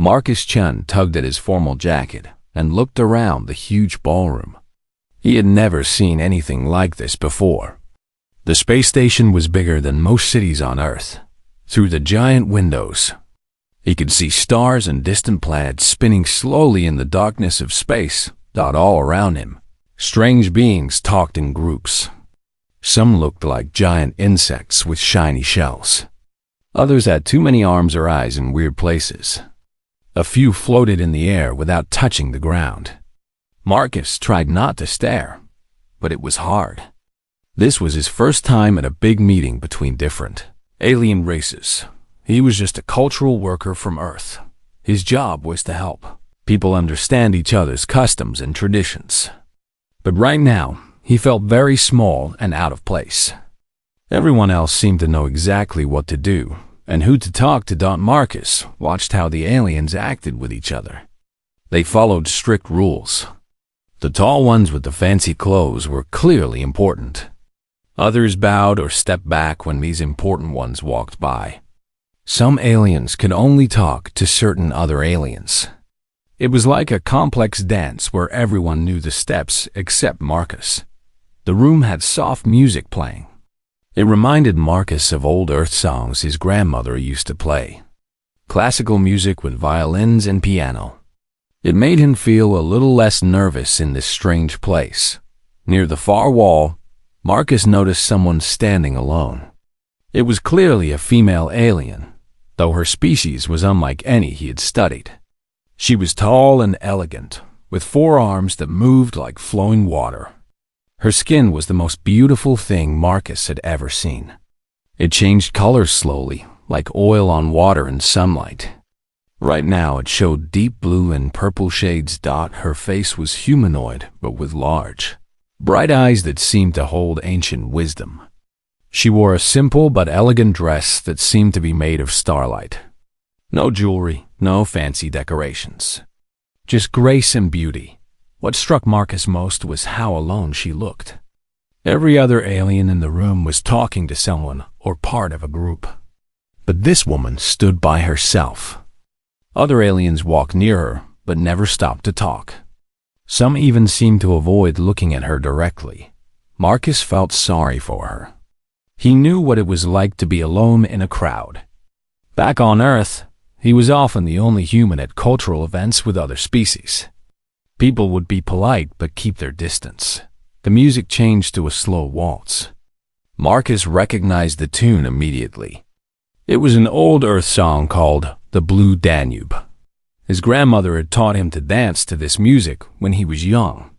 Marcus Chun tugged at his formal jacket and looked around the huge ballroom. He had never seen anything like this before. The space station was bigger than most cities on Earth. Through the giant windows, he could see stars and distant planets spinning slowly in the darkness of space. All around him, strange beings talked in groups. Some looked like giant insects with shiny shells. Others had too many arms or eyes in weird places. A few floated in the air without touching the ground. Marcus tried not to stare, but it was hard. This was his first time at a big meeting between different alien races. He was just a cultural worker from Earth. His job was to help people understand each other's customs and traditions. But right now, he felt very small and out of place. Everyone else seemed to know exactly what to do and who to talk to. Marcus watched how the aliens acted with each other. They followed strict rules. The tall ones with the fancy clothes were clearly important. Others bowed or stepped back when these important ones walked by. Some aliens could only talk to certain other aliens. It was like a complex dance where everyone knew the steps except Marcus. The room had soft music playing. It reminded Marcus of old Earth songs his grandmother used to play. Classical music with violins and piano. It made him feel a little less nervous in this strange place. Near the far wall, Marcus noticed someone standing alone. It was clearly a female alien, though her species was unlike any he had studied. She was tall and elegant, with 4 arms that moved like flowing water. Her skin was the most beautiful thing Marcus had ever seen. It changed color slowly, like oil on water in sunlight. Right now it showed deep blue and purple shades. Her face was humanoid, but with large, bright eyes that seemed to hold ancient wisdom. She wore a simple but elegant dress that seemed to be made of starlight. No jewelry, no fancy decorations. Just grace and beauty. What struck Marcus most was how alone she looked. Every other alien in the room was talking to someone or part of a group. But this woman stood by herself. Other aliens walked near her, but never stopped to talk. Some even seemed to avoid looking at her directly. Marcus felt sorry for her. He knew what it was like to be alone in a crowd. Back on Earth, he was often the only human at cultural events with other species. People would be polite but keep their distance. The music changed to a slow waltz. Marcus recognized the tune immediately. It was an old Earth song called The Blue Danube. His grandmother had taught him to dance to this music when he was young.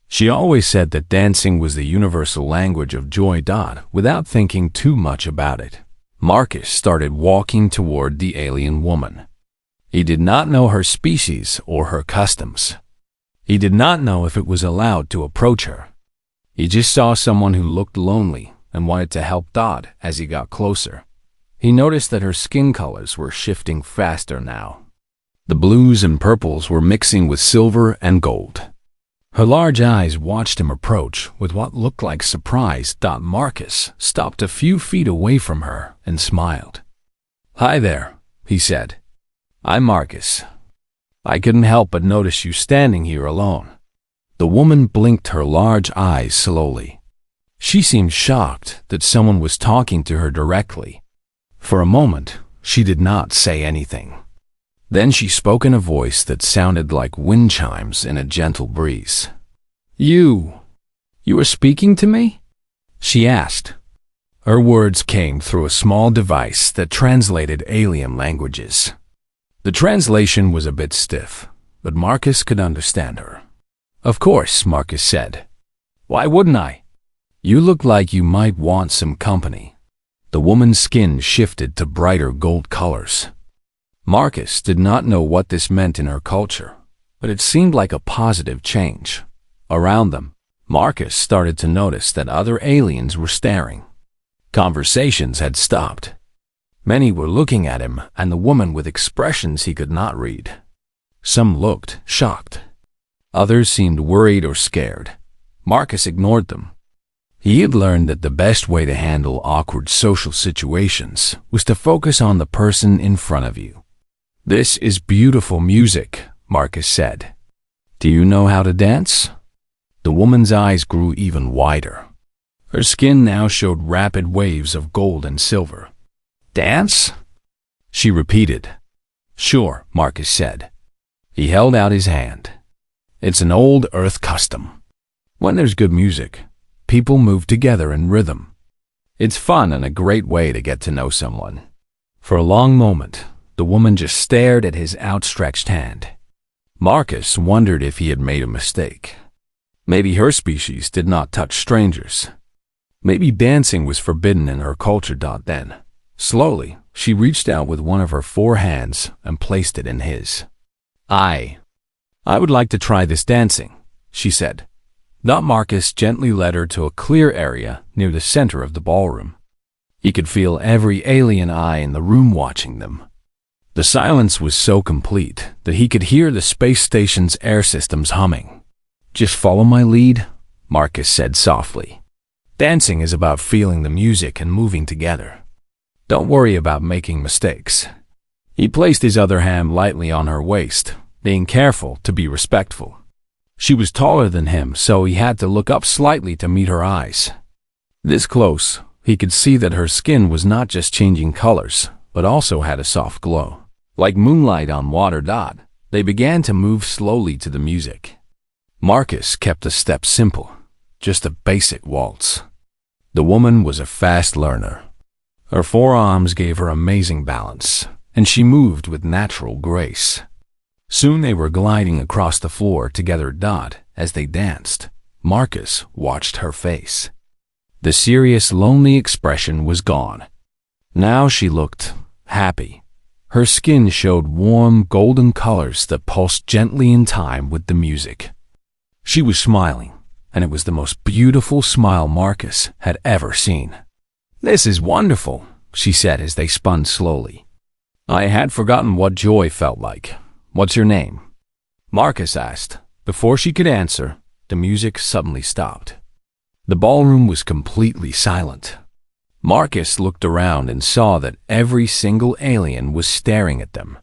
She always said that dancing was the universal language of joy. Without thinking too much about it, Marcus started walking toward the alien woman. He did not know her species or her customs. He did not know if it was allowed to approach her. He just saw someone who looked lonely and wanted to help. As he got closer, he noticed that her skin colors were shifting faster now. The blues and purples were mixing with silver and gold. Her large eyes watched him approach with what looked like surprise. Marcus stopped a few feet away from her and smiled. "Hi there," he said. "I'm Marcus. I couldn't help but notice you standing here alone." The woman blinked her large eyes slowly. She seemed shocked that someone was talking to her directly. For a moment, she did not say anything. Then she spoke in a voice that sounded like wind chimes in a gentle breeze. You are speaking to me?" she asked. Her words came through a small device that translated alien languages. The translation was a bit stiff, but Marcus could understand her. "Of course," Marcus said. "Why wouldn't I? You look like you might want some company." The woman's skin shifted to brighter gold colors. Marcus did not know what this meant in her culture, but it seemed like a positive change. Around them, Marcus started to notice that other aliens were staring. Conversations had stopped. Many were looking at him and the woman with expressions he could not read. Some looked shocked. Others seemed worried or scared. Marcus ignored them. He had learned that the best way to handle awkward social situations was to focus on the person in front of you. "This is beautiful music," Marcus said. "Do you know how to dance?" The woman's eyes grew even wider. Her skin now showed rapid waves of gold and silver. "Dance?" she repeated. "Sure," Marcus said. He held out his hand. "It's an old Earth custom. When there's good music, people move together in rhythm. It's fun and a great way to get to know someone." For a long moment, the woman just stared at his outstretched hand. Marcus wondered if he had made a mistake. Maybe her species did not touch strangers. Maybe dancing was forbidden in her culture. Then, slowly, she reached out with one of her 4 hands and placed it in his. I would like to try this dancing," she said. Marcus gently led her to a clear area near the center of the ballroom. He could feel every alien eye in the room watching them. The silence was so complete that he could hear the space station's air systems humming. "Just follow my lead," Marcus said softly. "Dancing is about feeling the music and moving together. Don't worry about making mistakes." He placed his other hand lightly on her waist, being careful to be respectful. She was taller than him, so he had to look up slightly to meet her eyes. This close, he could see that her skin was not just changing colors, but also had a soft glow. Like moonlight on water. They began to move slowly to the music. Marcus kept the steps simple, just a basic waltz. The woman was a fast learner. Her forearms gave her amazing balance, and she moved with natural grace. Soon they were gliding across the floor together. As they danced, Marcus watched her face. The serious, lonely expression was gone. Now she looked happy. Her skin showed warm, golden colors that pulsed gently in time with the music. She was smiling, and it was the most beautiful smile Marcus had ever seen. "This is wonderful," she said as they spun slowly. "I had forgotten what joy felt like. What's your name?" Marcus asked. Before she could answer, the music suddenly stopped. The ballroom was completely silent. Marcus looked around and saw that every single alien was staring at them.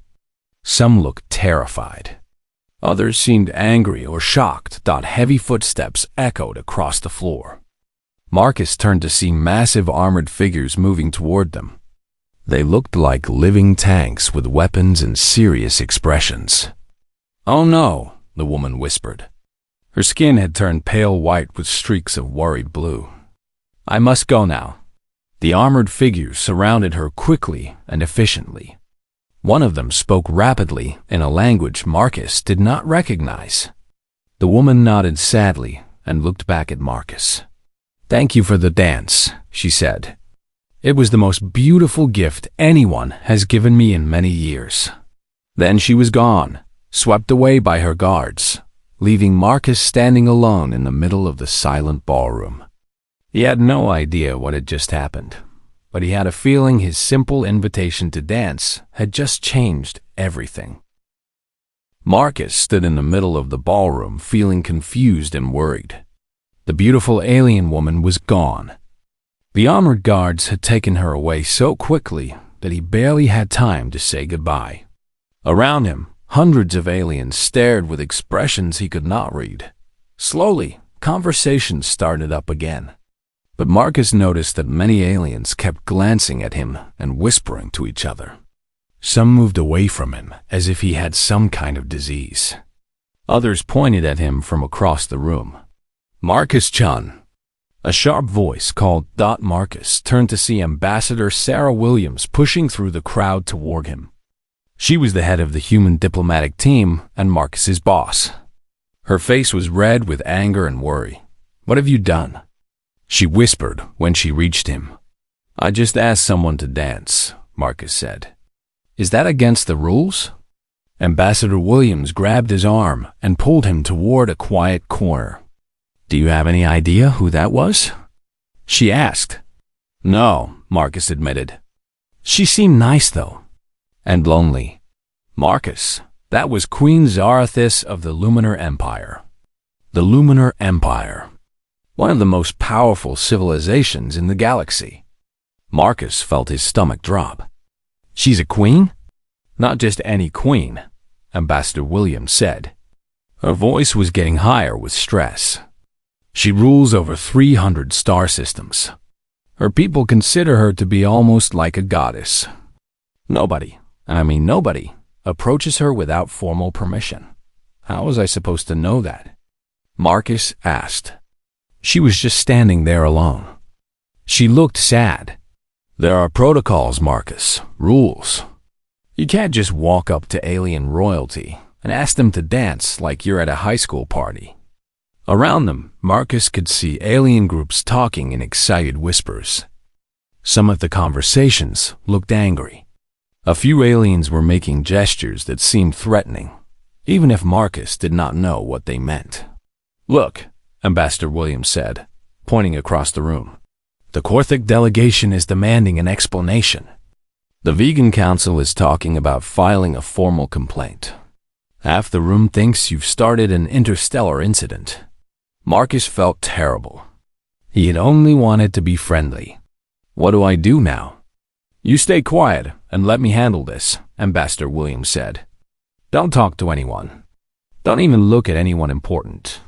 Some looked terrified. Others seemed angry or shocked. Heavy footsteps echoed across the floor. Marcus turned to see massive armored figures moving toward them. They looked like living tanks with weapons and serious expressions. "Oh no," the woman whispered. Her skin had turned pale white with streaks of worried blue. "I must go now." The armored figures surrounded her quickly and efficiently. One of them spoke rapidly in a language Marcus did not recognize. The woman nodded sadly and looked back at Marcus. "Thank you for the dance," she said. "It was the most beautiful gift anyone has given me in many years." Then she was gone, swept away by her guards, leaving Marcus standing alone in the middle of the silent ballroom. He had no idea what had just happened, but he had a feeling his simple invitation to dance had just changed everything. Marcus stood in the middle of the ballroom feeling confused and worried. The beautiful alien woman was gone. The armored guards had taken her away so quickly that he barely had time to say goodbye. Around him, hundreds of aliens stared with expressions he could not read. Slowly, conversation started up again. But Marcus noticed that many aliens kept glancing at him and whispering to each other. Some moved away from him as if he had some kind of disease. Others pointed at him from across the room. "Marcus-chan." A sharp voice called. Marcus turned to see Ambassador Sarah Williams pushing through the crowd toward him. She was the head of the human diplomatic team and Marcus's boss. Her face was red with anger and worry. "What have you done?" she whispered when she reached him. "I just asked someone to dance," Marcus said. "Is that against the rules?" Ambassador Williams grabbed his arm and pulled him toward a quiet corner. "Do you have any idea who that was?" she asked. "No," Marcus admitted. "She seemed nice, though." "And lonely." "Marcus, that was Queen Zarathis of the Luminar Empire." The Luminar Empire. One of the most powerful civilizations in the galaxy. Marcus felt his stomach drop. "She's a queen?" Not just any queen, Ambassador Williams said. Her voice was getting higher with stress. She rules over 300 star systems. Her people consider her to be almost like a goddess. Nobody, approaches her without formal permission. How was I supposed to know that? Marcus asked. She was just standing there alone. She looked sad. There are protocols, Marcus, rules. You can't just walk up to alien royalty and ask them to dance like you're at a high school party. Around them, Marcus could see alien groups talking in excited whispers. Some of the conversations looked angry. A few aliens were making gestures that seemed threatening, even if Marcus did not know what they meant. Look, Ambassador Williams said, pointing across the room. The Korthic delegation is demanding an explanation. The Vegan Council is talking about filing a formal complaint. Half the room thinks you've started an interstellar incident. Marcus felt terrible. He had only wanted to be friendly. What do I do now? You stay quiet and let me handle this, Ambassador Williams said. Don't talk to anyone. Don't even look at anyone important.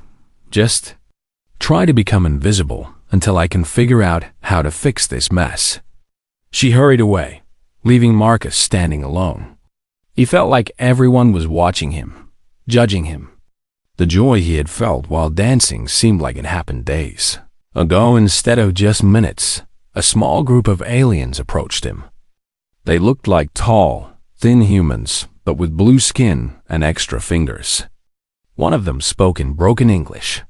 Just try to become invisible until I can figure out how to fix this mess. She hurried away, leaving Marcus standing alone. He felt like everyone was watching him, judging him. The joy he had felt while dancing seemed like it happened days ago instead of just minutes. A small group of aliens approached him. They looked like tall, thin humans, but with blue skin and extra fingers. One of them spoke in broken English.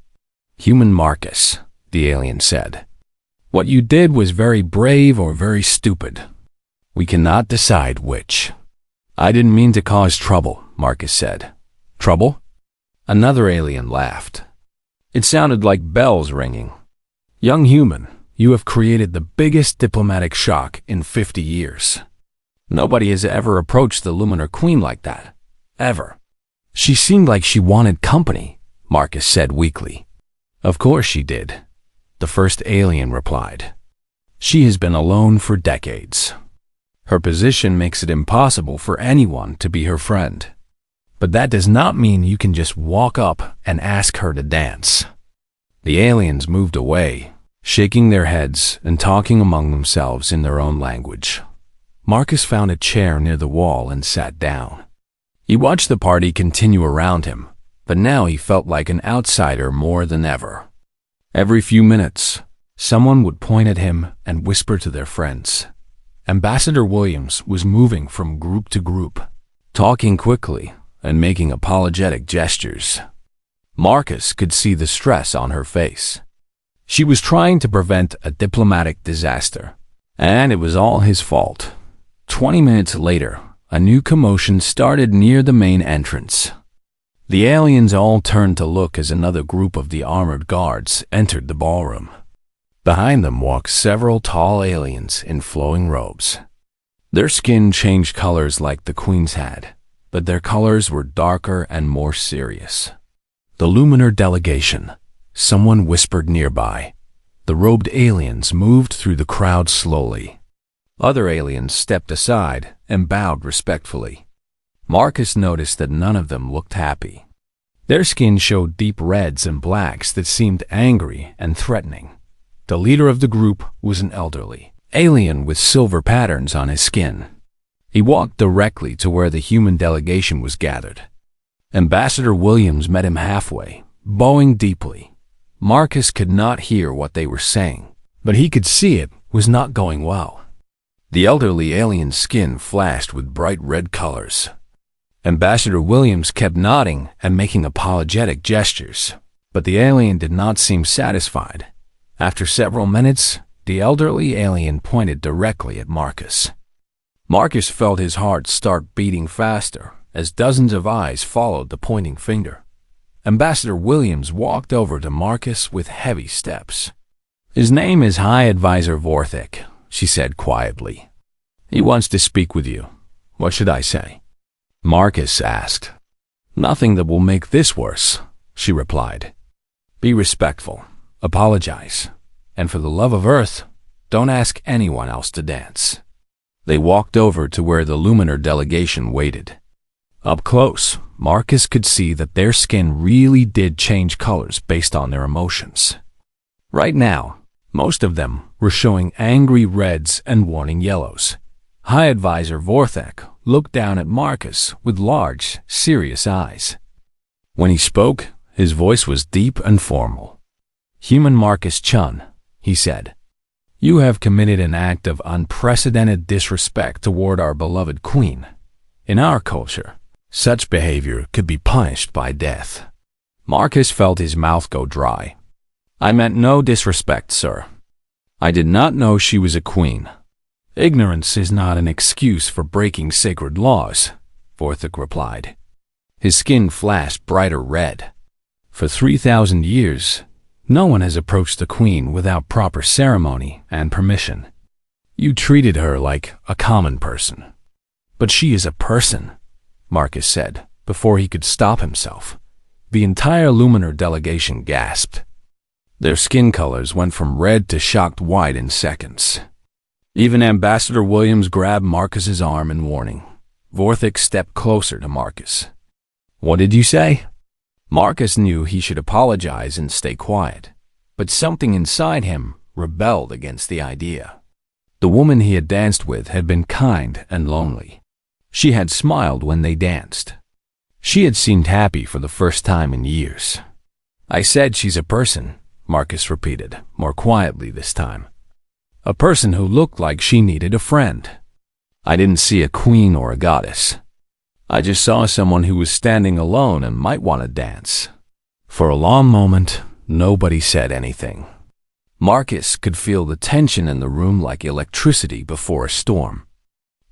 Human Marcus, the alien said. What you did was very brave or very stupid. We cannot decide which. I didn't mean to cause trouble, Marcus said. Trouble? Another alien laughed. It sounded like bells ringing. Young human, you have created the biggest diplomatic shock in 50 years. Nobody has ever approached the Luminar Queen like that. Ever. She seemed like she wanted company, Marcus said weakly. Of course she did, the first alien replied. She has been alone for decades. Her position makes it impossible for anyone to be her friend. But that does not mean you can just walk up and ask her to dance. The aliens moved away, shaking their heads and talking among themselves in their own language. Marcus found a chair near the wall and sat down. He watched the party continue around him, but now he felt like an outsider more than ever. Every few minutes, someone would point at him and whisper to their friends. Ambassador Williams was moving from group to group, talking quickly and making apologetic gestures. Marcus could see the stress on her face. She was trying to prevent a diplomatic disaster, and it was all his fault. 20 minutes later, a new commotion started near the main entrance. The aliens all turned to look as another group of the armored guards entered the ballroom. Behind them walked several tall aliens in flowing robes. Their skin changed colors like the Queen's had, but their colors were darker and more serious. The Luminar delegation, someone whispered nearby. The robed aliens moved through the crowd slowly. Other aliens stepped aside and bowed respectfully. Marcus noticed that none of them looked happy. Their skin showed deep reds and blacks that seemed angry and threatening. The leader of the group was an elderly alien with silver patterns on his skin. He walked directly to where the human delegation was gathered. Ambassador Williams met him halfway, bowing deeply. Marcus could not hear what they were saying, but he could see it was not going well. The elderly alien's skin flashed with bright red colors. Ambassador Williams kept nodding and making apologetic gestures, but the alien did not seem satisfied. After several minutes, the elderly alien pointed directly at Marcus. Marcus felt his heart start beating faster as dozens of eyes followed the pointing finger. Ambassador Williams walked over to Marcus with heavy steps. His name is High Advisor Vorthik, she said quietly. He wants to speak with you. What should I say? Marcus asked. Nothing that will make this worse, she replied. Be respectful. Apologize. And for the love of Earth, don't ask anyone else to dance. They walked over to where the Luminar delegation waited. Up close, Marcus could see that their skin really did change colors based on their emotions. Right now, most of them were showing angry reds and warning yellows. High Advisor Vorthek looked down at Marcus with large, serious eyes. When he spoke, his voice was deep and formal. "Human Marcus Chun," he said, "you have committed an act of unprecedented disrespect toward our beloved queen. In our culture, such behavior could be punished by death." Marcus felt his mouth go dry. "I meant no disrespect, sir. I did not know she was a queen. Ignorance is not an excuse for breaking sacred laws," Vorthek replied. His skin flashed brighter red. "For 3,000 years, no one has approached the queen without proper ceremony and permission. You treated her like a common person." "But she is a person," Marcus said, before he could stop himself. The entire Luminar delegation gasped. Their skin colors went from red to shocked white in seconds. Even Ambassador Williams grabbed Marcus's arm in warning. Vorthek stepped closer to Marcus. "What did you say?" Marcus knew he should apologize and stay quiet, but something inside him rebelled against the idea. The woman he had danced with had been kind and lonely. She had smiled when they danced. She had seemed happy for the first time in years. "I said she's a person," Marcus repeated, more quietly this time. "A person who looked like she needed a friend. I didn't see a queen or a goddess. I just saw someone who was standing alone and might want to dance." For a long moment, nobody said anything. Marcus could feel the tension in the room like electricity before a storm.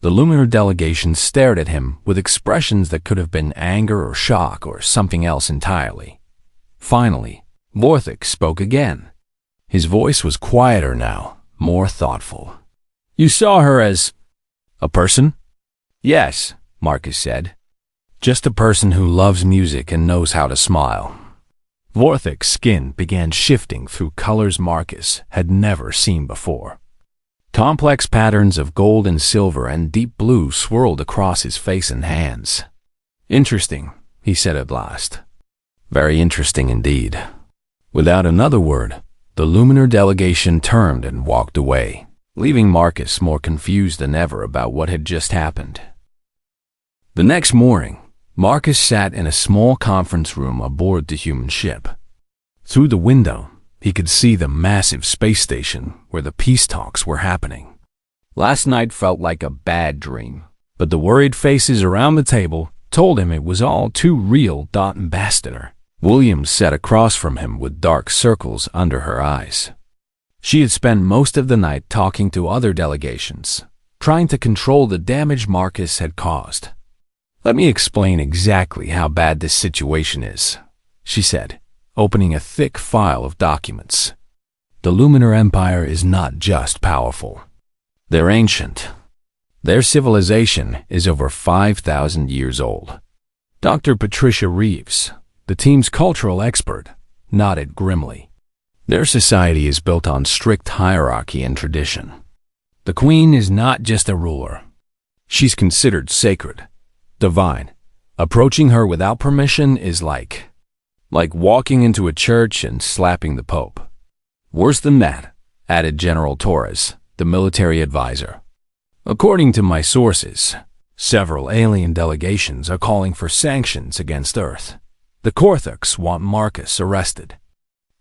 The Luminar delegation stared at him with expressions that could have been anger or shock or something else entirely. Finally, Vorthek spoke again. His voice was quieter now, more thoughtful. "You saw her as a person?" "Yes," Marcus said. "Just a person who loves music and knows how to smile." Vorthek's skin began shifting through colors Marcus had never seen before. Complex patterns of gold and silver and deep blue swirled across his face and hands. "Interesting," he said at last. "Very interesting indeed." Without another word, the Luminar delegation turned and walked away, leaving Marcus more confused than ever about what had just happened. The next morning, Marcus sat in a small conference room aboard the human ship. Through the window, he could see the massive space station where the peace talks were happening. Last night felt like a bad dream, but the worried faces around the table told him it was all too real. Ambassador Williams sat across from him with dark circles under her eyes. She had spent most of the night talking to other delegations, trying to control the damage Marcus had caused. "Let me explain exactly how bad this situation is," she said, opening a thick file of documents. "The Luminar Empire is not just powerful. They're ancient. Their civilization is over 5,000 years old." Dr. Patricia Reeves, the team's cultural expert, nodded grimly. "Their society is built on strict hierarchy and tradition. The queen is not just a ruler. She's considered sacred, divine. Approaching her without permission is like walking into a church and slapping the Pope. Worse than that," added General Torres, the military advisor. "According to my sources, several alien delegations are calling for sanctions against Earth. The Korthaks want Marcus arrested.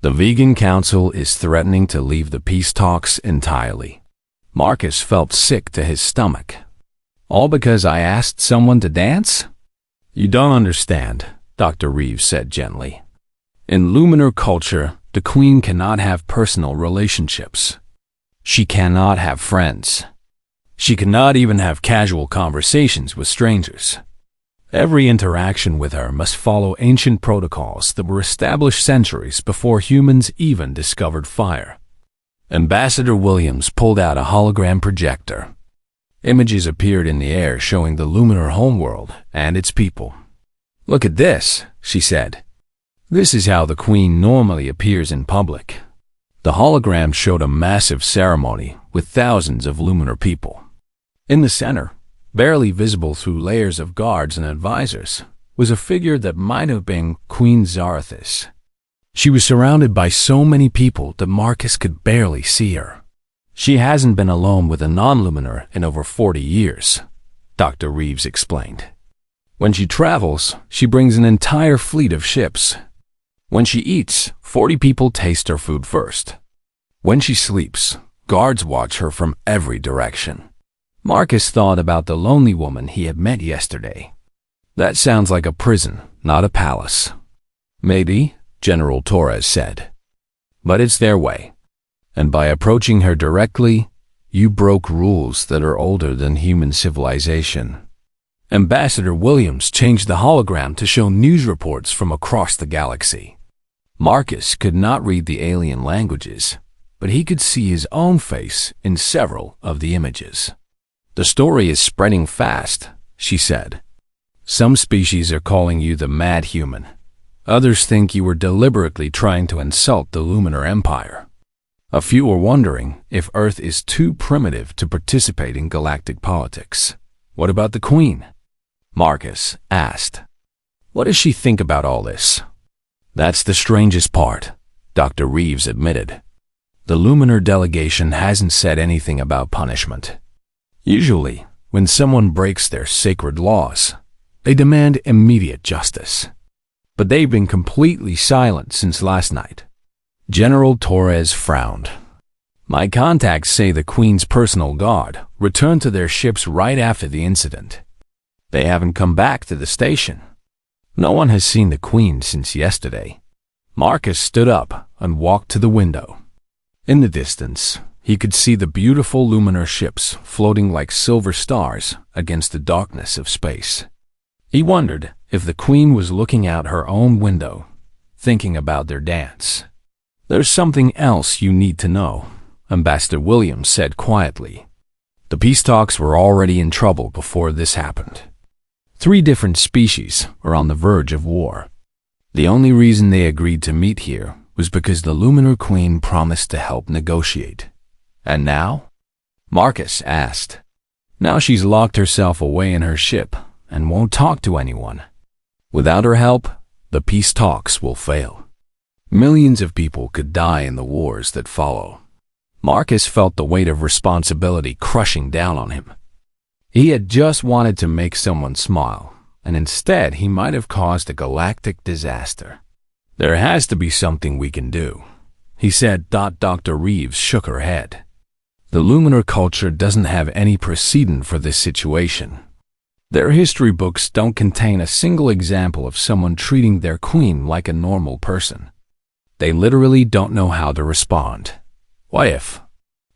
The Vegan Council is threatening to leave the peace talks entirely." Marcus felt sick to his stomach. "All because I asked someone to dance?" "You don't understand," Dr. Reeves said gently. "In Luminar culture, the queen cannot have personal relationships. She cannot have friends. She cannot even have casual conversations with strangers. Every interaction with her must follow ancient protocols that were established centuries before humans even discovered fire." Ambassador Williams pulled out a hologram projector. Images appeared in the air showing the Luminar homeworld and its people. "Look at this," she said. "This is how the queen normally appears in public." The hologram showed a massive ceremony with thousands of Luminar people. In the center, barely visible through layers of guards and advisors, was a figure that might have been Queen Zarathis. She was surrounded by so many people that Marcus could barely see her. She hasn't been alone with a non-luminar in over 40 years, Dr. Reeves explained. When she travels, she brings an entire fleet of ships. When she eats, 40 people taste her food first. When she sleeps, guards watch her from every direction. Marcus thought about the lonely woman he had met yesterday. That sounds like a prison, not a palace. Maybe, General Torres said. But it's their way. And by approaching her directly, you broke rules that are older than human civilization. Ambassador Williams changed the hologram to show news reports from across the galaxy. Marcus could not read the alien languages, but he could see his own face in several of the images. The story is spreading fast, she said. Some species are calling you the mad human. Others think you were deliberately trying to insult the Luminar Empire. A few are wondering if Earth is too primitive to participate in galactic politics. What about the Queen? Marcus asked. What does she think about all this? That's the strangest part, Dr. Reeves admitted. The Luminar delegation hasn't said anything about punishment. Usually, when someone breaks their sacred laws, they demand immediate justice. But they've been completely silent since last night. General Torres frowned. My contacts say the Queen's personal guard returned to their ships right after the incident. They haven't come back to the station. No one has seen the Queen since yesterday. Marcus stood up and walked to the window. In the distance, he could see the beautiful luminar ships floating like silver stars against the darkness of space. He wondered if the Queen was looking out her own window, thinking about their dance. There's something else you need to know, Ambassador Williams said quietly. The peace talks were already in trouble before this happened. 3 different species were on the verge of war. The only reason they agreed to meet here was because the Luminar Queen promised to help negotiate. And now? Marcus asked. Now she's locked herself away in her ship and won't talk to anyone. Without her help, the peace talks will fail. Millions of people could die in the wars that follow. Marcus felt the weight of responsibility crushing down on him. He had just wanted to make someone smile, and instead he might have caused a galactic disaster. There has to be something we can do, he said. Dr. Reeves shook her head. The Luminar culture doesn't have any precedent for this situation. Their history books don't contain a single example of someone treating their queen like a normal person. They literally don't know how to respond. What if?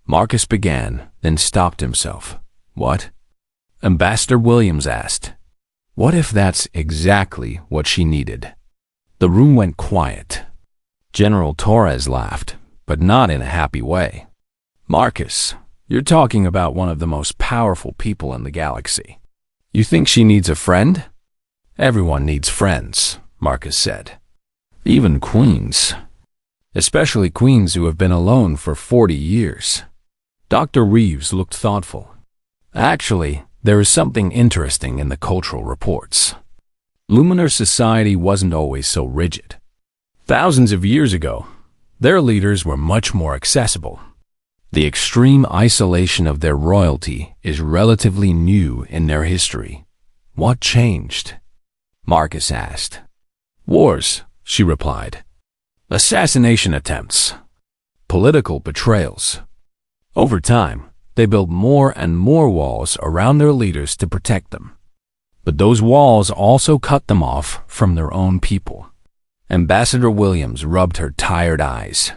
Marcus began, then stopped himself. What? Ambassador Williams asked. What if that's exactly what she needed? The room went quiet. General Torres laughed, but not in a happy way. Marcus, you're talking about one of the most powerful people in the galaxy. You think she needs a friend? Everyone needs friends, Marcus said. Even queens. Especially queens who have been alone for 40 years. Dr. Reeves looked thoughtful. Actually, there is something interesting in the cultural reports. Luminar society wasn't always so rigid. Thousands of years ago, their leaders were much more accessible. The extreme isolation of their royalty is relatively new in their history. What changed? Marcus asked. Wars, she replied. Assassination attempts. Political betrayals. Over time, they built more and more walls around their leaders to protect them. But those walls also cut them off from their own people. Ambassador Williams rubbed her tired eyes.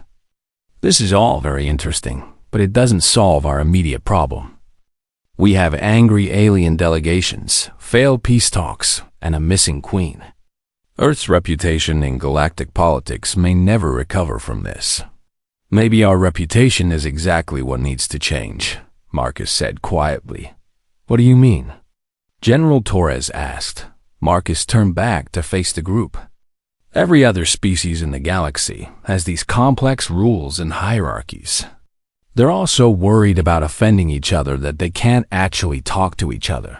This is all very interesting, but it doesn't solve our immediate problem. We have angry alien delegations, failed peace talks, and a missing queen. Earth's reputation in galactic politics may never recover from this. Maybe our reputation is exactly what needs to change, Marcus said quietly. What do you mean? General Torres asked. Marcus turned back to face the group. Every other species in the galaxy has these complex rules and hierarchies. They're all so worried about offending each other that they can't actually talk to each other.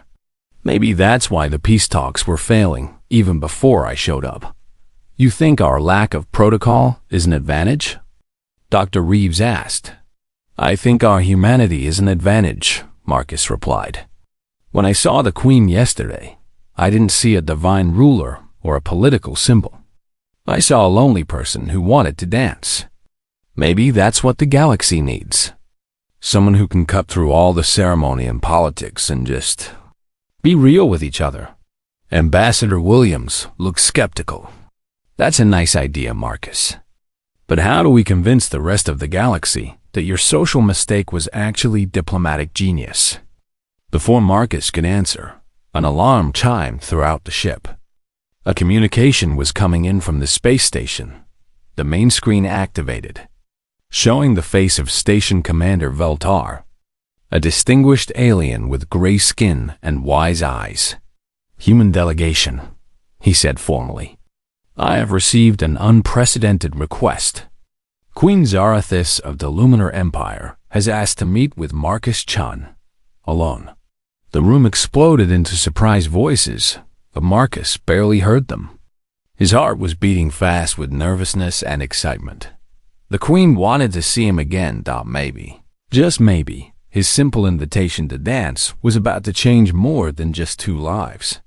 Maybe that's why the peace talks were failing even before I showed up. You think our lack of protocol is an advantage? Dr. Reeves asked. I think our humanity is an advantage, Marcus replied. When I saw the Queen yesterday, I didn't see a divine ruler or a political symbol. I saw a lonely person who wanted to dance. Maybe that's what the galaxy needs. Someone who can cut through all the ceremony and politics and just be real with each other. Ambassador Williams looked skeptical. That's a nice idea, Marcus. But how do we convince the rest of the galaxy that your social mistake was actually diplomatic genius? Before Marcus could answer, an alarm chimed throughout the ship. A communication was coming in from the space station. The main screen activated, showing the face of Station Commander Veltar, a distinguished alien with gray skin and wise eyes. Human delegation, he said formally. I have received an unprecedented request. Queen Zarathis of the Luminar Empire has asked to meet with Marcus Chun, alone. The room exploded into surprised voices, but Marcus barely heard them. His heart was beating fast with nervousness and excitement. The Queen wanted to see him again. Maybe, just maybe, his simple invitation to dance was about to change more than just two lives.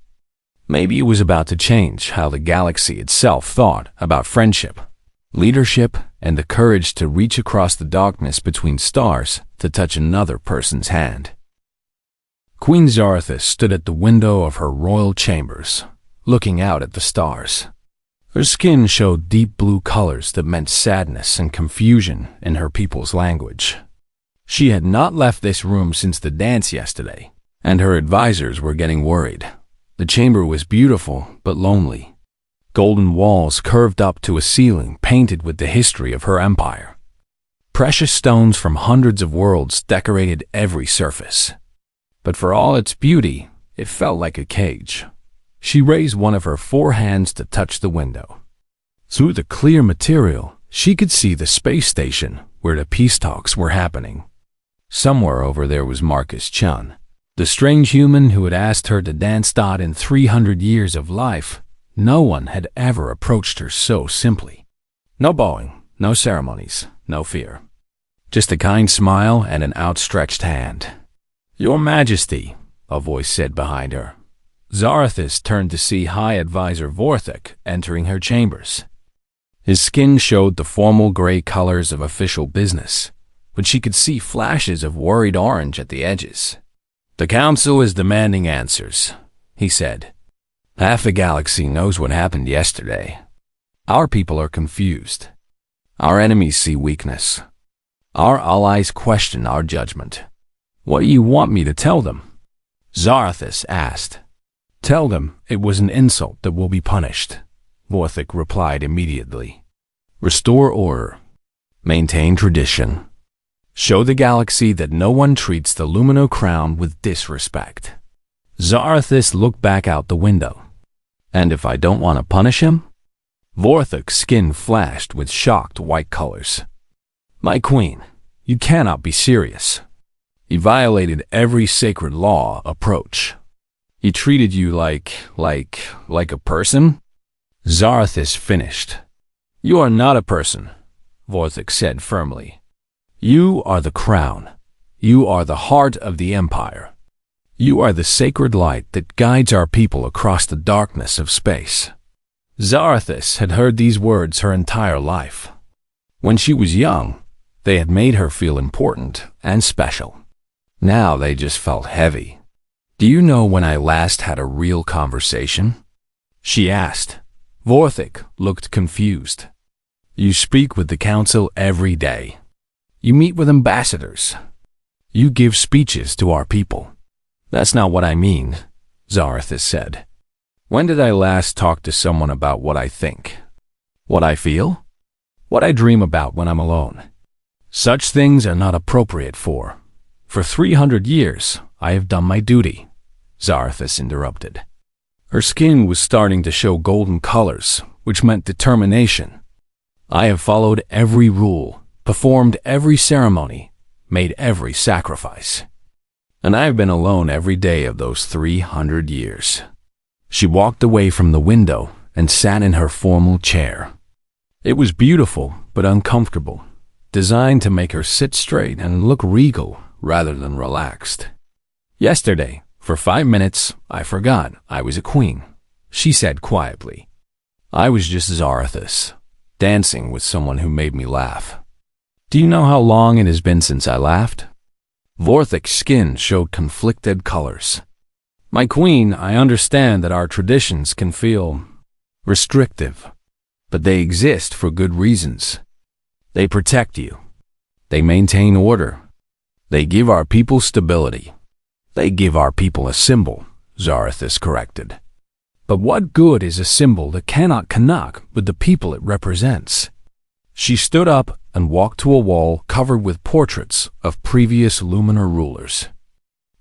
Maybe it was about to change how the galaxy itself thought about friendship, leadership, and the courage to reach across the darkness between stars to touch another person's hand. Queen Zarathis stood at the window of her royal chambers, looking out at the stars. Her skin showed deep blue colors that meant sadness and confusion in her people's language. She had not left this room since the dance yesterday, and her advisors were getting worried. The chamber was beautiful but lonely. Golden walls curved up to a ceiling painted with the history of her empire. Precious stones from hundreds of worlds decorated every surface. But for all its beauty, it felt like a cage. She raised one of her 4 hands to touch the window. Through the clear material, she could see the space station where the peace talks were happening. Somewhere over there was Marcus Chun, the strange human who had asked her to dance. In 300 years of life, no one had ever approached her so simply. No bowing, no ceremonies, no fear. Just a kind smile and an outstretched hand. Your Majesty, a voice said behind her. Zarathis turned to see High Advisor Vorthik entering her chambers. His skin showed the formal gray colors of official business, but she could see flashes of worried orange at the edges. The Council is demanding answers, he said. Half the galaxy knows what happened yesterday. Our people are confused. Our enemies see weakness. Our allies question our judgment. What do you want me to tell them? Zarathis asked. Tell them it was an insult that will be punished, Vorthik replied immediately. Restore order. Maintain tradition. Show the galaxy that no one treats the Lumino crown with disrespect. Zarathis looked back out the window. And if I don't want to punish him? Vorthik's skin flashed with shocked white colors. My queen, you cannot be serious. He violated every sacred law approach. He treated you like a person? Zarathis finished. You are not a person, Vorthik said firmly. You are the crown. You are the heart of the empire. You are the sacred light that guides our people across the darkness of space. Zarathis had heard these words her entire life. When she was young, they had made her feel important and special. Now they just felt heavy. Do you know when I last had a real conversation? She asked. Vorthik looked confused. You speak with the council every day. You meet with ambassadors. You give speeches to our people. That's not what I mean, Zarathis said. When did I last talk to someone about what I think? What I feel? What I dream about when I'm alone? Such things are not appropriate for 300 years, I have done my duty, Zarathis interrupted. Her skin was starting to show golden colors, which meant determination. I have followed every rule, performed every ceremony, made every sacrifice. And I've been alone every day of those 300 years. She walked away from the window and sat in her formal chair. It was beautiful but uncomfortable, designed to make her sit straight and look regal rather than relaxed. Yesterday, for 5 minutes, I forgot I was a queen, she said quietly. I was just Zarathus, dancing with someone who made me laugh. Do you know how long it has been since I laughed? Vorthic's skin showed conflicted colors. My queen, I understand that our traditions can feel restrictive, but they exist for good reasons. They protect you. They maintain order. They give our people stability. They give our people a symbol, Zarathus corrected. But what good is a symbol that cannot connect with the people it represents? She stood up and walked to a wall covered with portraits of previous Luminar rulers.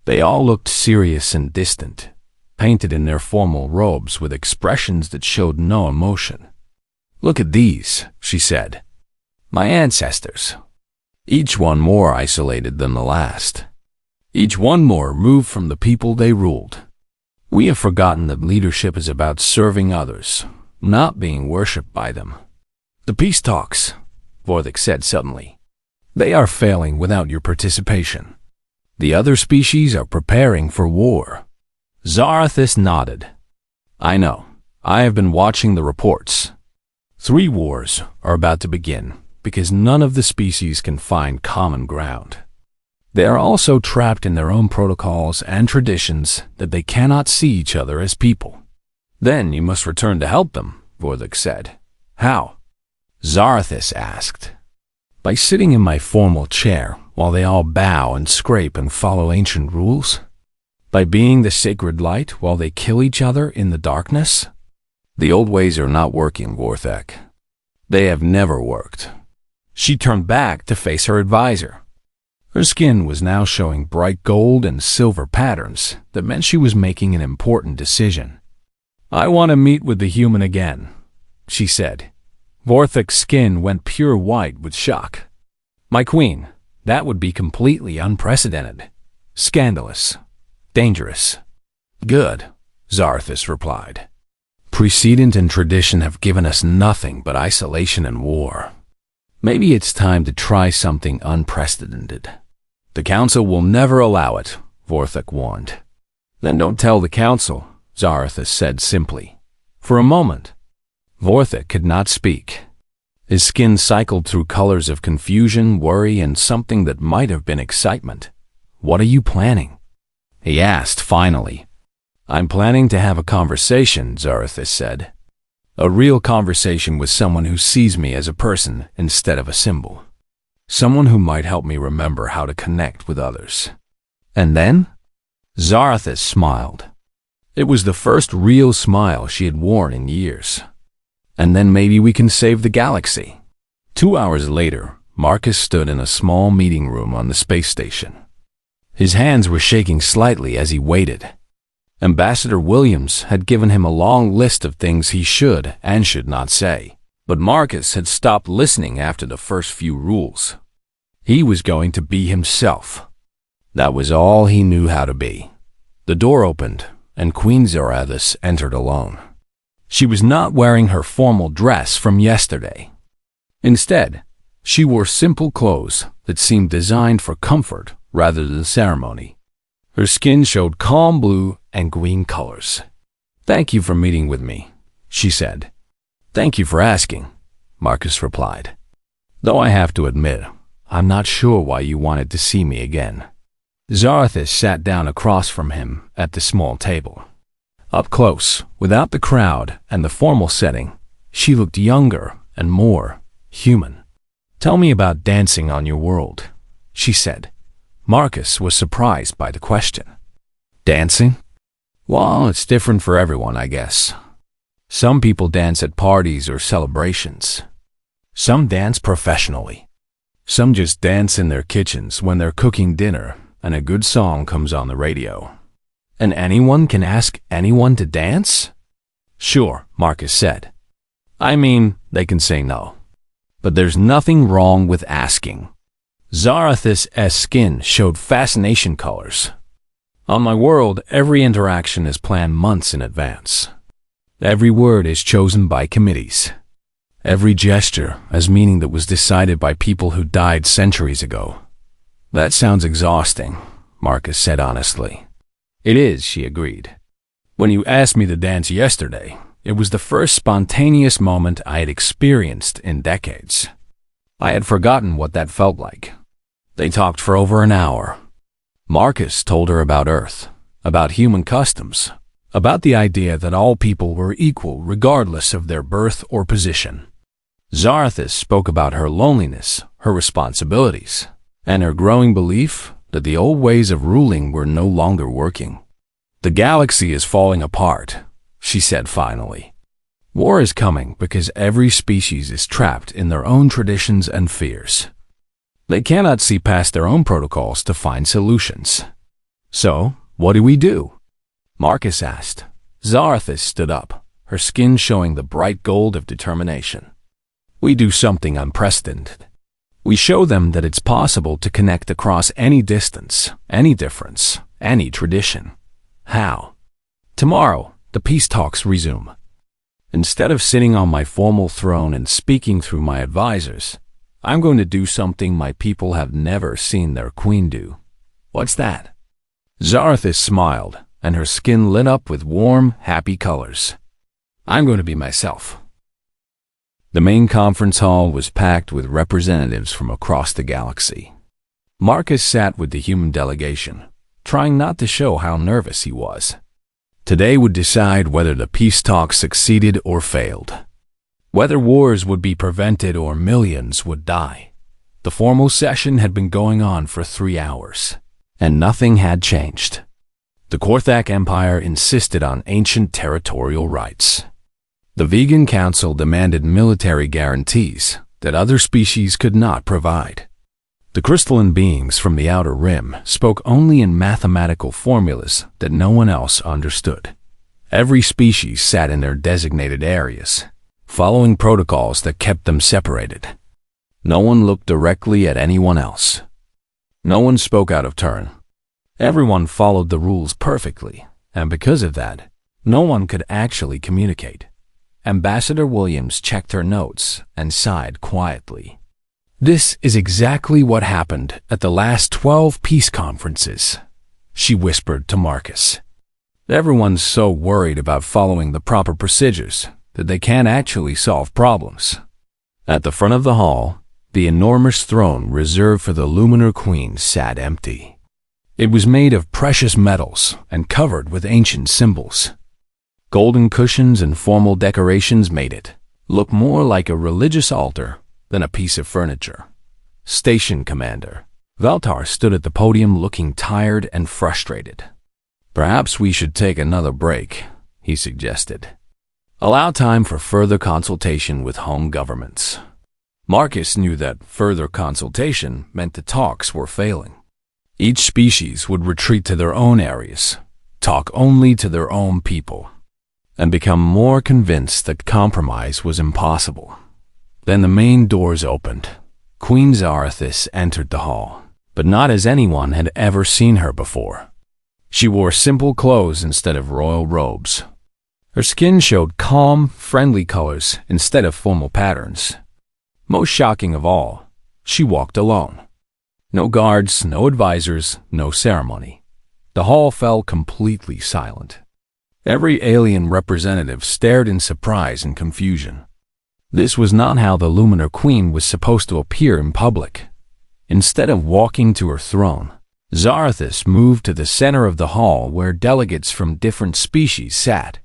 They all looked serious and distant, painted in their formal robes with expressions that showed no emotion. Look at these, she said. My ancestors. Each one more isolated than the last. Each one more removed from the people they ruled. We have forgotten that leadership is about serving others, not being worshipped by them. The peace talks, Vorthic said suddenly. They are failing without your participation. The other species are preparing for war. Zarathus nodded. I know. I have been watching the reports. 3 wars are about to begin because none of the species can find common ground. They are also trapped in their own protocols and traditions that they cannot see each other as people. Then you must return to help them, Vorthic said. How? Zarathus asked. By sitting in my formal chair while they all bow and scrape and follow ancient rules? By being the sacred light while they kill each other in the darkness? The old ways are not working, Vorthek. They have never worked. She turned back to face her advisor. Her skin was now showing bright gold and silver patterns that meant she was making an important decision. I want to meet with the human again, she said. Vorthic's skin went pure white with shock. My queen, that would be completely unprecedented, scandalous, dangerous. Good, Zarathus replied. Precedent and tradition have given us nothing but isolation and war. Maybe it's time to try something unprecedented. The council will never allow it, Vorthik warned. Then don't tell the council, Zarathus said simply. For a moment, Vorthik could not speak. His skin cycled through colors of confusion, worry, and something that might have been excitement. What are you planning? He asked finally. I'm planning to have a conversation, Zarathus said. A real conversation with someone who sees me as a person instead of a symbol. Someone who might help me remember how to connect with others. And then? Zarathus smiled. It was the first real smile she had worn in years. And then maybe we can save the galaxy. 2 hours later, Marcus stood in a small meeting room on the space station. His hands were shaking slightly as he waited. Ambassador Williams had given him a long list of things he should and should not say. But Marcus had stopped listening after the first few rules. He was going to be himself. That was all he knew how to be. The door opened, and Queen Zarathus entered alone. She was not wearing her formal dress from yesterday. Instead, she wore simple clothes that seemed designed for comfort rather than ceremony. Her skin showed calm blue and green colors. Thank you for meeting with me, she said. Thank you for asking, Marcus replied. Though I have to admit, I'm not sure why you wanted to see me again. Zarathus sat down across from him at the small table. Up close, without the crowd and the formal setting, she looked younger and more human. Tell me about dancing on your world, she said. Marcus was surprised by the question. Dancing? Well, it's different for everyone, I guess. Some people dance at parties or celebrations. Some dance professionally. Some just dance in their kitchens when they're cooking dinner and a good song comes on the radio. And anyone can ask anyone to dance? Sure, Marcus said. I mean, they can say no. But there's nothing wrong with asking. Zarathus's skin showed fascination colors. On my world, every interaction is planned months in advance. Every word is chosen by committees. Every gesture has meaning that was decided by people who died centuries ago. That sounds exhausting, Marcus said honestly. It is, she agreed. When you asked me to dance yesterday, it was the first spontaneous moment I had experienced in decades. I had forgotten what that felt like. They talked for over an hour. Marcus told her about Earth, about human customs, about the idea that all people were equal regardless of their birth or position. Zarathus spoke about her loneliness, her responsibilities, and her growing belief that the old ways of ruling were no longer working. The galaxy is falling apart, she said finally. War is coming because every species is trapped in their own traditions and fears. They cannot see past their own protocols to find solutions. So, what do we do? Marcus asked. Zarathus stood up, her skin showing the bright gold of determination. We do something unprecedented. We show them that it's possible to connect across any distance, any difference, any tradition. How? Tomorrow, the peace talks resume. Instead of sitting on my formal throne and speaking through my advisors, I'm going to do something my people have never seen their queen do. What's that? Zarathus smiled, and her skin lit up with warm, happy colors. I'm going to be myself. The main conference hall was packed with representatives from across the galaxy. Marcus sat with the human delegation, trying not to show how nervous he was. Today would decide whether the peace talks succeeded or failed. Whether wars would be prevented or millions would die. The formal session had been going on for 3 hours, and nothing had changed. The Korthak Empire insisted on ancient territorial rights. The Vegan Council demanded military guarantees that other species could not provide. The crystalline beings from the Outer Rim spoke only in mathematical formulas that no one else understood. Every species sat in their designated areas, following protocols that kept them separated. No one looked directly at anyone else. No one spoke out of turn. Everyone followed the rules perfectly, and because of that, no one could actually communicate. Ambassador Williams checked her notes and sighed quietly. This is exactly what happened at the last 12 peace conferences, she whispered to Marcus. Everyone's so worried about following the proper procedures that they can't actually solve problems. At the front of the hall, the enormous throne reserved for the Luminar Queen sat empty. It was made of precious metals and covered with ancient symbols. Golden cushions and formal decorations made it look more like a religious altar than a piece of furniture. Station Commander Valtar stood at the podium looking tired and frustrated. Perhaps we should take another break, he suggested. Allow time for further consultation with home governments. Marcus knew that further consultation meant the talks were failing. Each species would retreat to their own areas, talk only to their own people, and become more convinced that compromise was impossible. Then the main doors opened. Queen Zarathus entered the hall, but not as anyone had ever seen her before. She wore simple clothes instead of royal robes. Her skin showed calm, friendly colors instead of formal patterns. Most shocking of all, she walked alone. No guards, no advisors, no ceremony. The hall fell completely silent. Every alien representative stared in surprise and confusion. This was not how the Luminar Queen was supposed to appear in public. Instead of walking to her throne, Zarathus moved to the center of the hall where delegates from different species sat.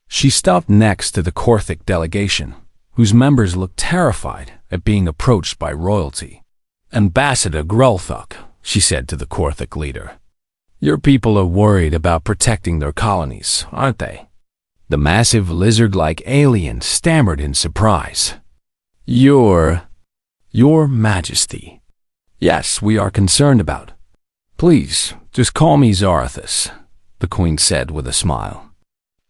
She stopped next to the Korthak delegation, whose members looked terrified at being approached by royalty. Ambassador Grulthuk, she said to the Korthak leader. Your people are worried about protecting their colonies, aren't they? The massive lizard-like alien stammered in surprise. Your Majesty. Yes, we are concerned about. Please, just call me Zarathus, the Queen said with a smile.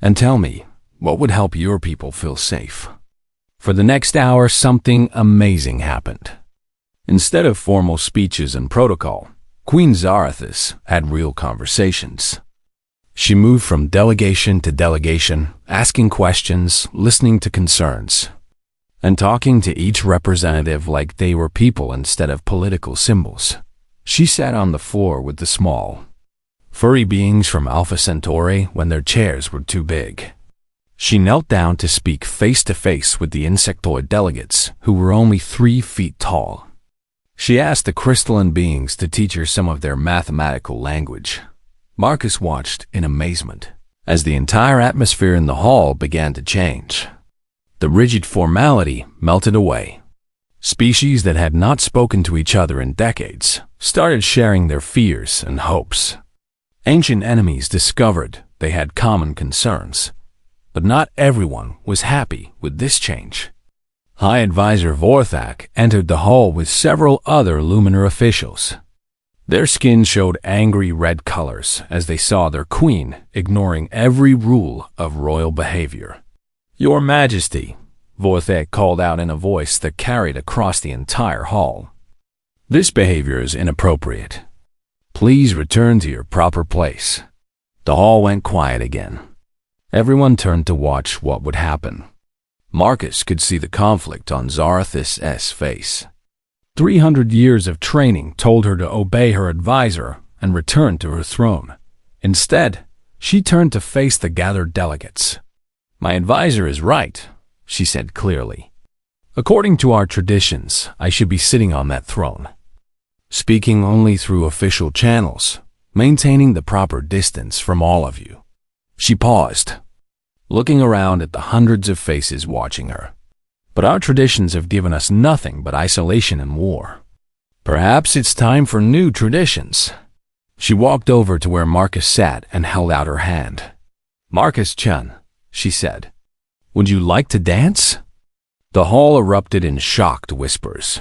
And tell me, what would help your people feel safe? For the next hour, something amazing happened. Instead of formal speeches and protocol, Queen Zarathis had real conversations. She moved from delegation to delegation, asking questions, listening to concerns, and talking to each representative like they were people instead of political symbols. She sat on the floor with the small, furry beings from Alpha Centauri when their chairs were too big. She knelt down to speak face-to-face with the insectoid delegates, who were only 3 feet tall. She asked the crystalline beings to teach her some of their mathematical language. Marcus watched in amazement as the entire atmosphere in the hall began to change. The rigid formality melted away. Species that had not spoken to each other in decades started sharing their fears and hopes. Ancient enemies discovered they had common concerns, but not everyone was happy with this change. High Advisor Vorthak entered the hall with several other Luminar officials. Their skin showed angry red colors as they saw their queen ignoring every rule of royal behavior. "Your Majesty," Vorthak called out in a voice that carried across the entire hall. "This behavior is inappropriate. Please return to your proper place." The hall went quiet again. Everyone turned to watch what would happen. Marcus could see the conflict on Zarathis' face. 300 years of training told her to obey her advisor and return to her throne. Instead, she turned to face the gathered delegates. "My advisor is right," she said clearly. "According to our traditions, I should be sitting on that throne, speaking only through official channels, maintaining the proper distance from all of you." She paused, looking around at the hundreds of faces watching her. "But our traditions have given us nothing but isolation and war. Perhaps it's time for new traditions." She walked over to where Marcus sat and held out her hand. "Marcus-chan," she said, "would you like to dance?" The hall erupted in shocked whispers.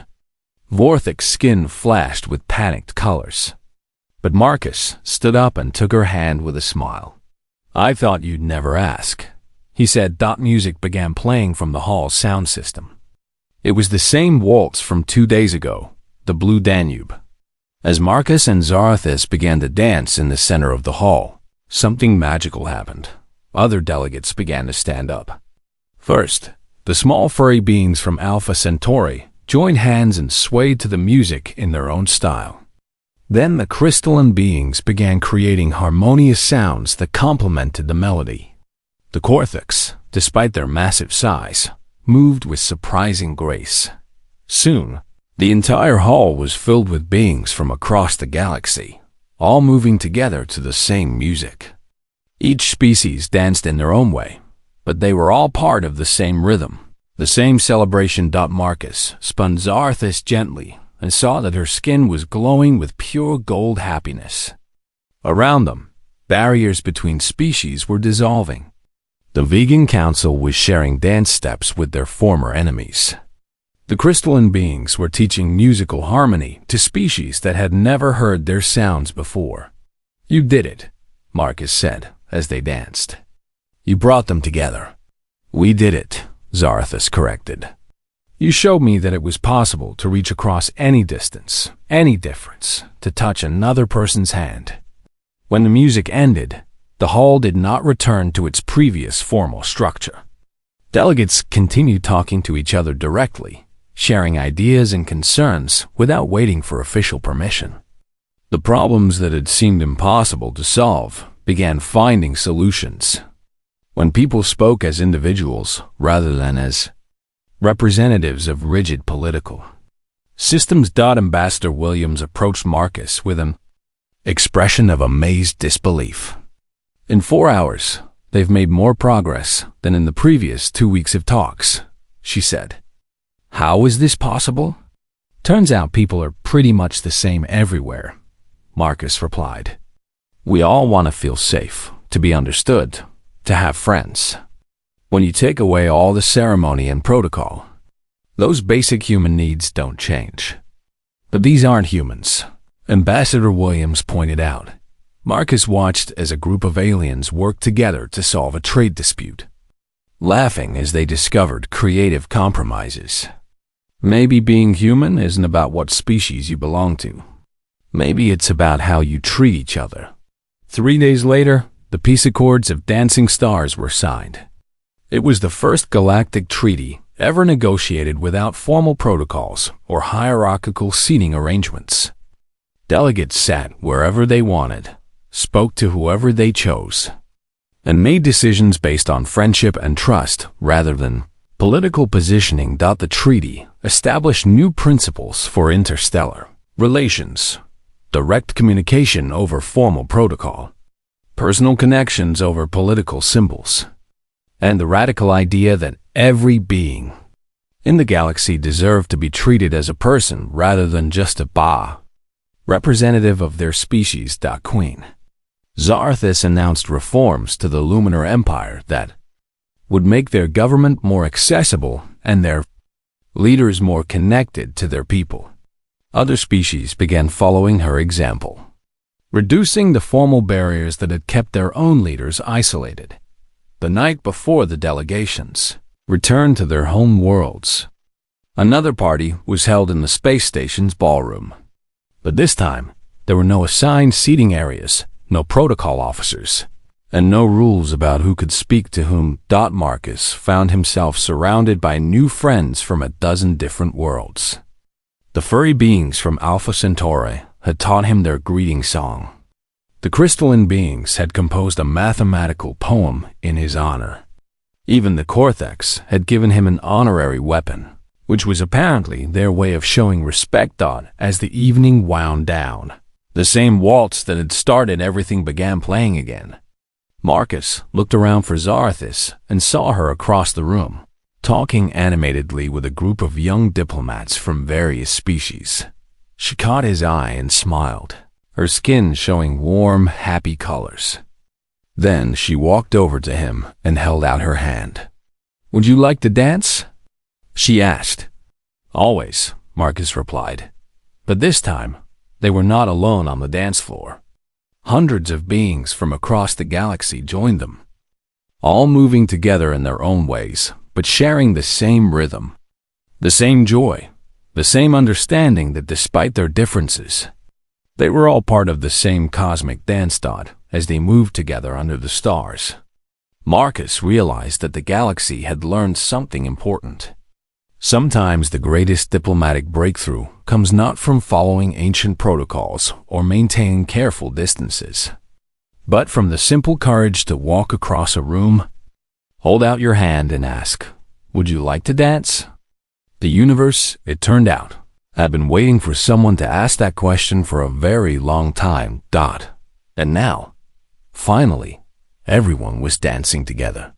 Vorthak's skin flashed with panicked colors. But Marcus stood up and took her hand with a smile. "I thought you'd never ask," he said. Music began playing from the hall's sound system. It was the same waltz from 2 days ago, the Blue Danube. As Marcus and Zarathis began to dance in the center of the hall, something magical happened. Other delegates began to stand up. First, the small furry beings from Alpha Centauri joined hands and swayed to the music in their own style. Then the crystalline beings began creating harmonious sounds that complemented the melody. The Cortex, despite their massive size, moved with surprising grace. Soon, the entire hall was filled with beings from across the galaxy, all moving together to the same music. Each species danced in their own way, but they were all part of the same rhythm, the same celebration. Marcus spun Zarathis gently and saw that her skin was glowing with pure gold happiness. Around them, barriers between species were dissolving. The Vegan Council was sharing dance steps with their former enemies. The crystalline beings were teaching musical harmony to species that had never heard their sounds before. "You did it," Marcus said as they danced. "You brought them together." "We did it," Zarathis corrected. "You showed me that it was possible to reach across any distance, any difference, to touch another person's hand." When the music ended, the hall did not return to its previous formal structure. Delegates continued talking to each other directly, sharing ideas and concerns without waiting for official permission. The problems that had seemed impossible to solve began finding solutions. When people spoke as individuals rather than as representatives of rigid political systems. Ambassador Williams approached Marcus with an expression of amazed disbelief. "In 4 hours, they've made more progress than in the previous 2 weeks of talks," she said. "How is this possible?" "Turns out people are pretty much the same everywhere," Marcus replied. "We all want to feel safe, to be understood, to have friends. When you take away all the ceremony and protocol, those basic human needs don't change." "But these aren't humans," Ambassador Williams pointed out. Marcus watched as a group of aliens worked together to solve a trade dispute, laughing as they discovered creative compromises. Maybe being human isn't about what species you belong to. Maybe it's about how you treat each other. 3 days later, the peace accords of Dancing Stars were signed. It was the first galactic treaty ever negotiated without formal protocols or hierarchical seating arrangements. Delegates sat wherever they wanted, spoke to whoever they chose, and made decisions based on friendship and trust rather than political positioning. The treaty established new principles for interstellar relations, direct communication over formal protocol, personal connections over political symbols, and the radical idea that every being in the galaxy deserved to be treated as a person rather than just a representative of their species. Queen Zarthis announced reforms to the Luminar Empire that would make their government more accessible and their leaders more connected to their people. Other species began following her example, reducing the formal barriers that had kept their own leaders isolated. The night before the delegations returned to their home worlds, another party was held in the space station's ballroom. But this time, there were no assigned seating areas, no protocol officers, and no rules about who could speak to whom. Marcus found himself surrounded by new friends from a dozen different worlds. The furry beings from Alpha Centauri had taught him their greeting song. The crystalline beings had composed a mathematical poem in his honor. Even the Cortex had given him an honorary weapon, which was apparently their way of showing respect. As the evening wound down, the same waltz that had started everything began playing again. Marcus looked around for Zarthis and saw her across the room, talking animatedly with a group of young diplomats from various species. She caught his eye and smiled, her skin showing warm, happy colors. Then she walked over to him and held out her hand. "Would you like to dance?" she asked. "Always," Marcus replied. But this time, they were not alone on the dance floor. Hundreds of beings from across the galaxy joined them, all moving together in their own ways, but sharing the same rhythm, the same joy, the same understanding that despite their differences, they were all part of the same cosmic dance. As they moved together under the stars, Marcus realized that the galaxy had learned something important. Sometimes the greatest diplomatic breakthrough comes not from following ancient protocols or maintaining careful distances, but from the simple courage to walk across a room, hold out your hand and ask, "Would you like to dance?" The universe, it turned out, had been waiting for someone to ask that question for a very long time. And now, finally, everyone was dancing together.